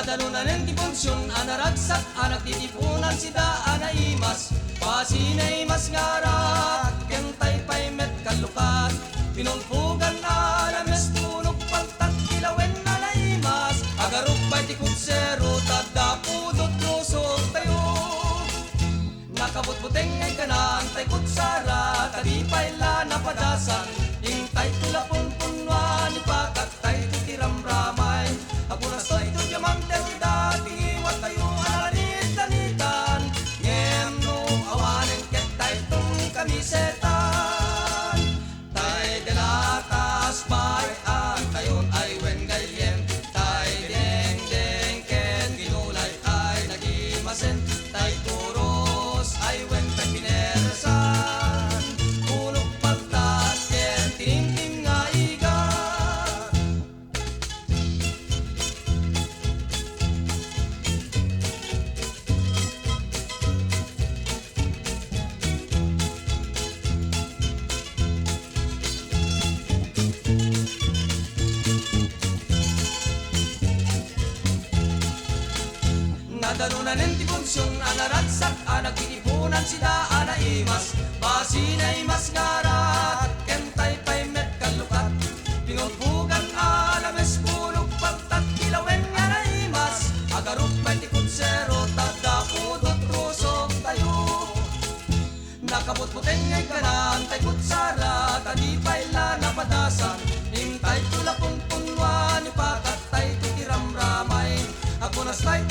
Nadalunan ng diponsyon, anaragsak, anak titipunan sida, anaimas, pasinay mas ngarak, kentay pay met kalukat, pinumpugan alames, tunog paltat, kilawen anaimas, agaruk pay tikutsero, tadapudot lusog tayo. Nakabutbuteng ay kanan, tay kutsara, kadipay la napadasan, ingtay tulapon punwa, nipakat tay titiramramay, ako na stoy to diamang dati, wat tayo alanit-lanitan, ngem no awanin ket tay tung kamisetan, tay delatas bay ang tayon ay wen gayem, tay deng ken ginulay ay nagimasen, tay turos ay wen pinersan, ulok paltat ken tinimtim nga igat. Nadalunan ng diponsyon, anaragsak, anak titipunan sida, anaimas, basinay mas ngarat, kentay pay met kalukat, pinumpugan alames, pulog paltat, kilawen anaimas, agaruk pay tikutsero, tadapudot rusog tayo. Nakabutbuteng ay kanan, tay kutsara, kadipay la napadasan, hintay tulapong punwa, nipakat tay titiramramay, ako na slide